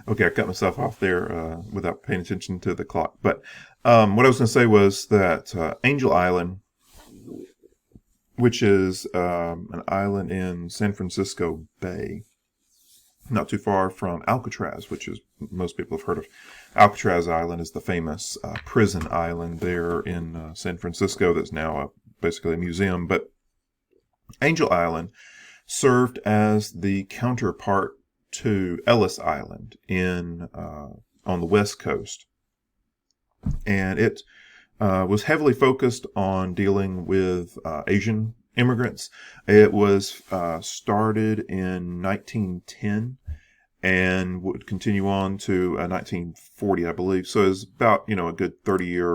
Okay, I cut myself off there without paying attention to the clock. But what I was going to say was that Angel Island, which is an island in San Francisco Bay, not too far from Alcatraz, which is most people have heard of. Alcatraz Island is the famous prison island there in San Francisco that's now basically a museum. But Angel Island served as the counterpart to Ellis Island in on the West Coast, and it was heavily focused on dealing with Asian immigrants. It was started in 1910 and would continue on to 1940, I believe. So it's about a good 30-year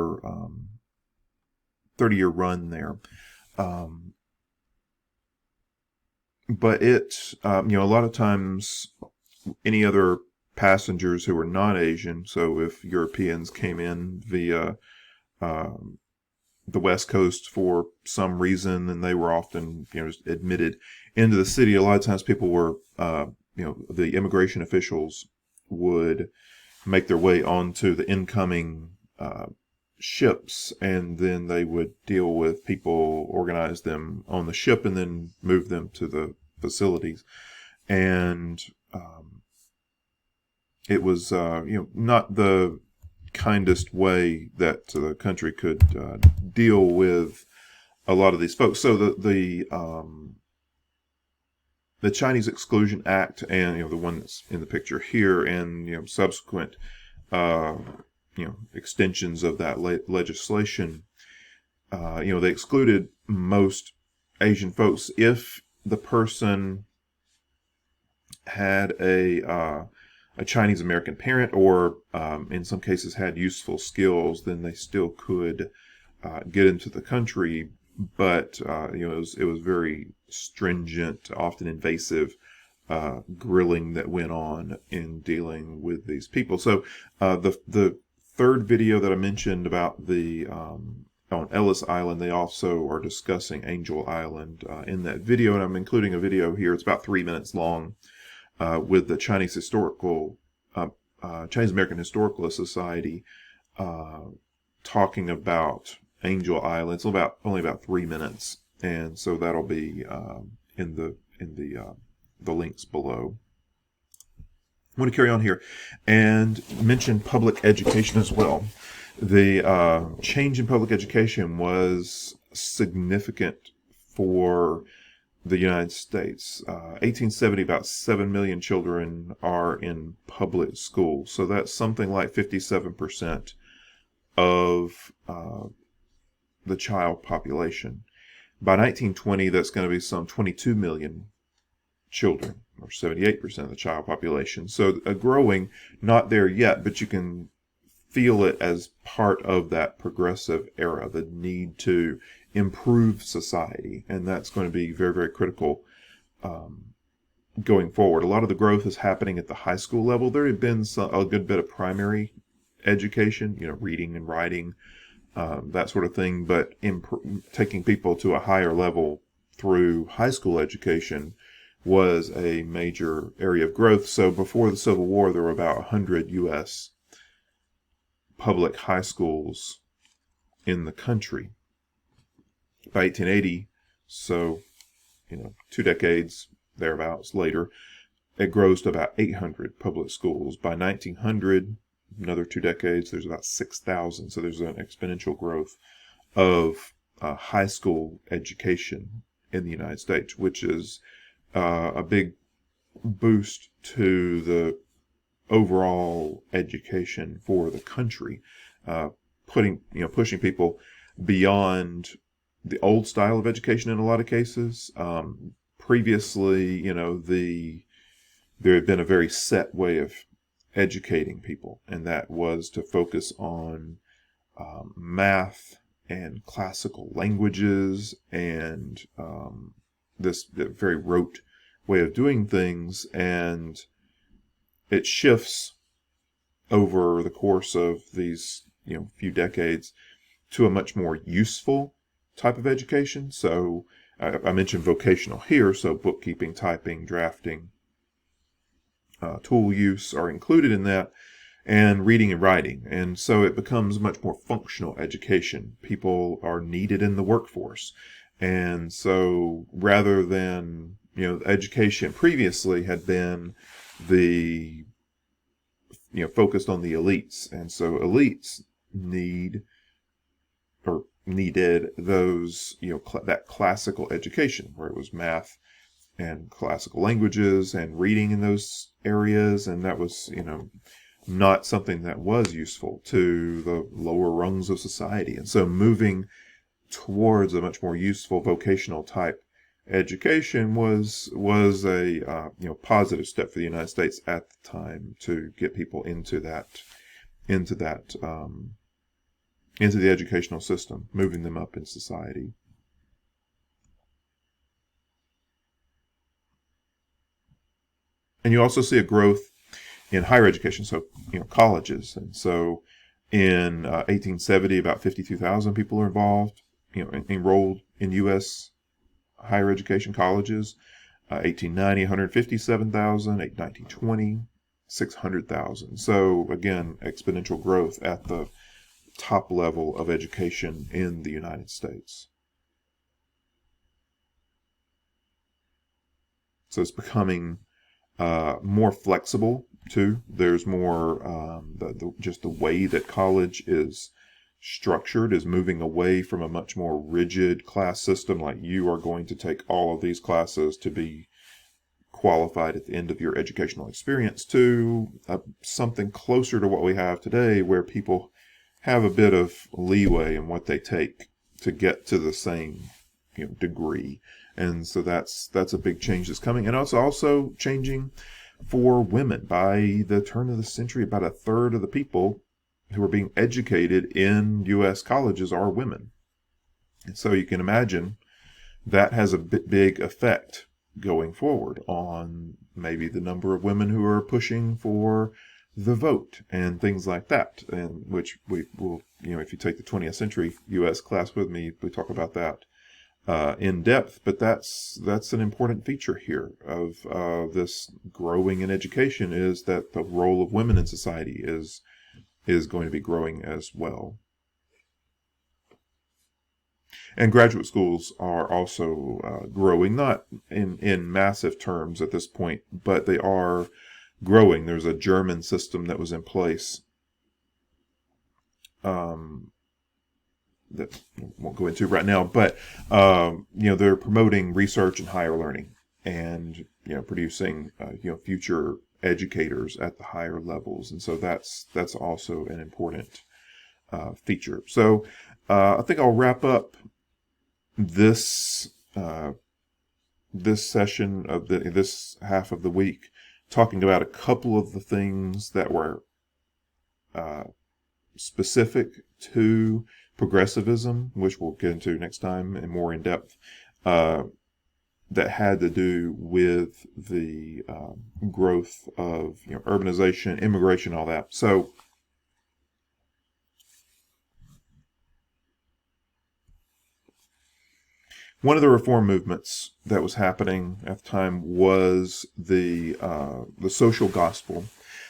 run there. But it a lot of times any other passengers who were not Asian, so if Europeans came in via the West Coast for some reason, and they were often just admitted into the city, a lot of times people were the immigration officials would make their way onto the incoming ships, and then they would deal with people, organize them on the ship, and then move them to the facilities. And it was not the kindest way that the country could deal with a lot of these folks. So the Chinese Exclusion Act, and the one that's in the picture here, and subsequent extensions of that legislation, they excluded most Asian folks if the person had a Chinese American parent, or in some cases had useful skills. Then they still could get into the country, but it was very stringent, often invasive grilling that went on in dealing with these people. So the third video that I mentioned about the on Ellis Island, they also are discussing Angel Island in that video, and I'm including a video here. It's about 3 minutes long with the Chinese American Historical Society talking about Angel Island. It's only about 3 minutes, and so that'll be in the links below. I want to carry on here and mention public education as well. The change in public education was significant for the United States. 1870, about 7 million children are in public schools. So that's something like 57% of the child population. By 1920, that's going to be some 22 million children, or 78% of the child population. So growing, not there yet, but you can feel it as part of that progressive era, the need to improve society. And that's going to be very, very critical going forward. A lot of the growth is happening at the high school level. There had been a good bit of primary education, reading and writing, that sort of thing, but taking people to a higher level through high school education was a major area of growth. So before the Civil War, there were about 100 U.S. public high schools in the country. By 1880, so 2 decades thereabouts later, it grows to about 800 public schools. By 1900, another 2 decades, there's about 6,000. So there's an exponential growth of high school education in the United States, which is a big boost to the overall education for the country, pushing people beyond the old style of education in a lot of cases. Previously, there had been a very set way of educating people, and that was to focus on math and classical languages and this very rote way of doing things. And it shifts over the course of these few decades to a much more useful type of education. So I mentioned vocational here, so bookkeeping, typing, drafting, tool use are included in that, and reading and writing. And so it becomes much more functional education. People are needed in the workforce. And so rather than, education previously had been the, focused on the elites. And so elites needed those, that classical education where it was math and classical languages and reading in those areas. And that was, not something that was useful to the lower rungs of society. And so moving towards a much more useful vocational type education was a positive step for the United States at the time to get people into the educational system, moving them up in society. And you also see a growth in higher education, so colleges. And so in 1870, about 52,000 people are involved, enrolled in U.S. higher education colleges. 1890, 157,000. 1920, 600,000. So again, exponential growth at the top level of education in the United States. So it's becoming more flexible too. There's more just the way that college is structured is moving away from a much more rigid class system, like you are going to take all of these classes to be qualified at the end of your educational experience, to something closer to what we have today, where people have a bit of leeway in what they take to get to the same degree. And so that's a big change that's coming. And it's also changing for women. By the turn of the century, about a third of the people who are being educated in U.S. colleges are women. And so you can imagine that has a big effect going forward on maybe the number of women who are pushing for the vote and things like that, and which we will, if you take the 20th century U.S. class with me, we talk about that in depth. But that's an important feature here of this growing in education, is that the role of women in society is going to be growing as well. And graduate schools are also growing, not in massive terms at this point, but they are growing. There's a German system that was in place that I won't go into right now, but they're promoting research and higher learning, and producing future educators at the higher levels. And so that's also an important feature. So I think I'll wrap up this session of this half of the week talking about a couple of the things that were specific to progressivism, which we'll get into next time and more in depth, that had to do with the growth of urbanization, immigration, all that. So one of the reform movements that was happening at the time was the social gospel.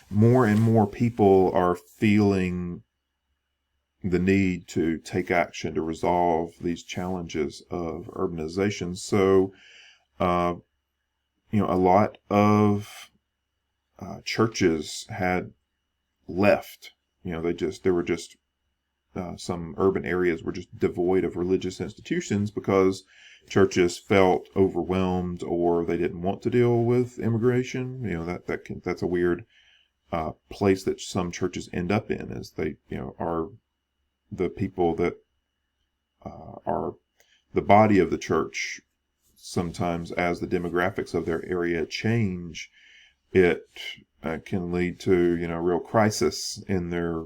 More and more people are feeling the need to take action to resolve these challenges of urbanization. So, a lot of churches had left. There were just some urban areas were just devoid of religious institutions because churches felt overwhelmed, or they didn't want to deal with immigration. That's a weird place that some churches end up in, is they are the people that are the body of the church. Sometimes as the demographics of their area change, it can lead to real crisis in their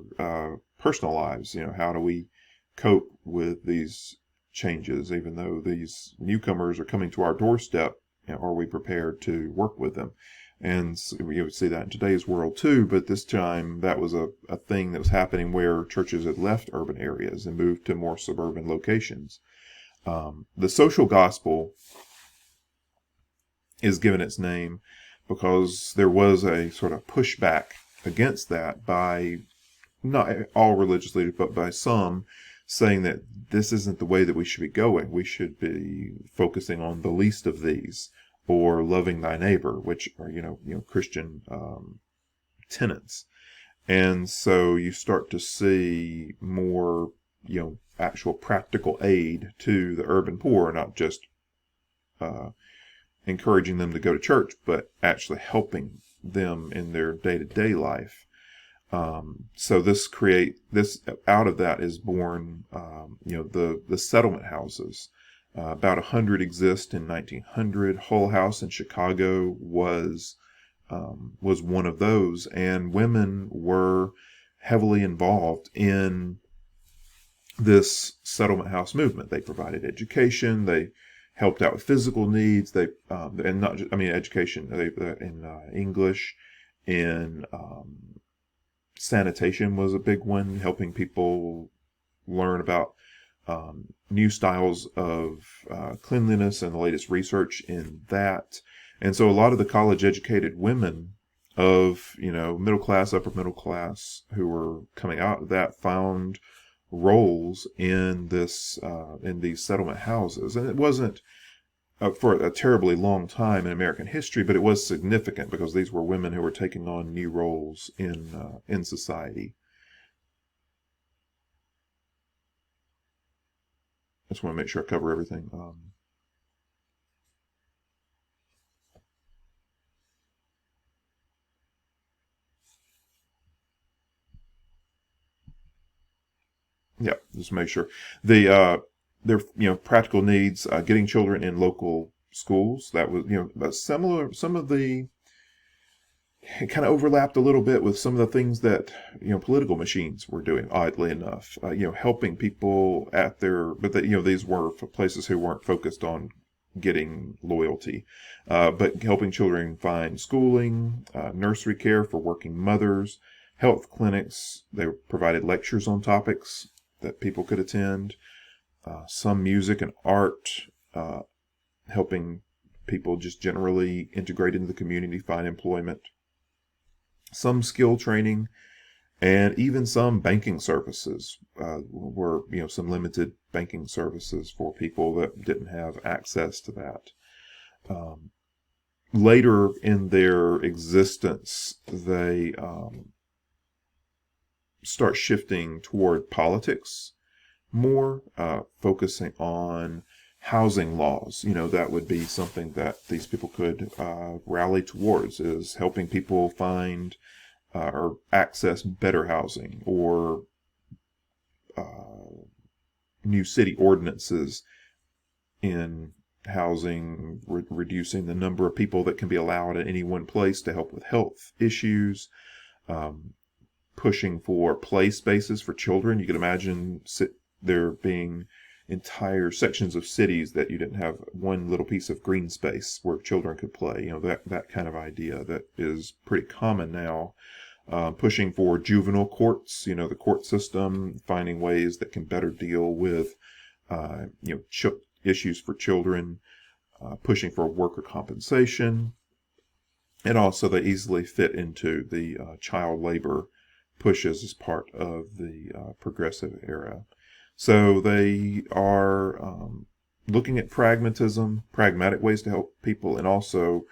personal lives. How do we cope with these changes, even though these newcomers are coming to our doorstep? Are we prepared to work with them? And so we would see that in today's world too, but this time that was a thing that was happening where churches had left urban areas and moved to more suburban locations. The social gospel is given its name because there was a sort of pushback against that by not all religious leaders, but by some, saying that this isn't the way that we should be going. We should be focusing on the least of these, or loving thy neighbor, which are Christian tenets. And so you start to see more actual practical aid to the urban poor, not just encouraging them to go to church, but actually helping them in their day-to-day life. So this out of that is born, the settlement houses. About 100 exist in 1900. Hull House in Chicago was one of those, and women were heavily involved in this settlement house movement. They provided education. They helped out with physical needs. They and not just, education. In English, in sanitation was a big one, helping people learn about new styles of cleanliness and the latest research in that. And so a lot of the college-educated women of, middle class, upper middle class, who were coming out of that found roles in these settlement houses. And it wasn't for a terribly long time in American history, but it was significant because these were women who were taking on new roles in society. I just want to make sure I cover everything. Yeah, just make sure. Their practical needs, getting children in local schools. That was, but similar. Some of the it kind of overlapped a little bit with some of the things that political machines were doing. Oddly enough, helping people at but these were places who weren't focused on getting loyalty, but helping children find schooling, nursery care for working mothers, health clinics. They provided lectures on topics that people could attend. Some music and art, helping people just generally integrate into the community, find employment. Some skill training, and even some banking services were, some limited banking services for people that didn't have access to that. Later in their existence, they start shifting toward politics more, focusing on housing laws. That would be something that these people could rally towards, is helping people find or access better housing, or new city ordinances in housing, reducing the number of people that can be allowed at any one place to help with health issues, pushing for play spaces for children. You can imagine there being entire sections of cities that you didn't have one little piece of green space where children could play. That kind of idea that is pretty common now. Pushing for juvenile courts, the court system, finding ways that can better deal with, issues for children, pushing for worker compensation. And also they easily fit into the child labor pushes as part of the progressive era. So they are looking at pragmatic ways to help people, and also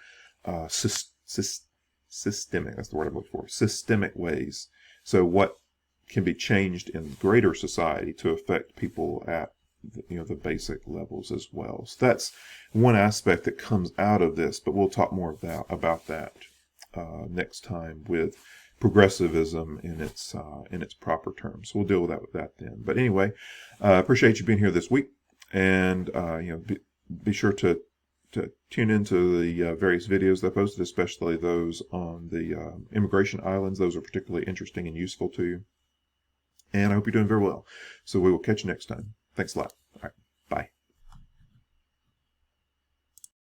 systemic, that's the word I'm looking for, systemic ways. So what can be changed in greater society to affect people at the basic levels as well. So that's one aspect that comes out of this, but we'll talk more about that next time with progressivism in its proper terms. So we'll deal with that then. But anyway, appreciate you being here this week, and be sure to tune into the various videos that I posted, especially those on the immigration islands. Those are particularly interesting and useful to you. And I hope you're doing very well. So we will catch you next time. Thanks a lot. All right.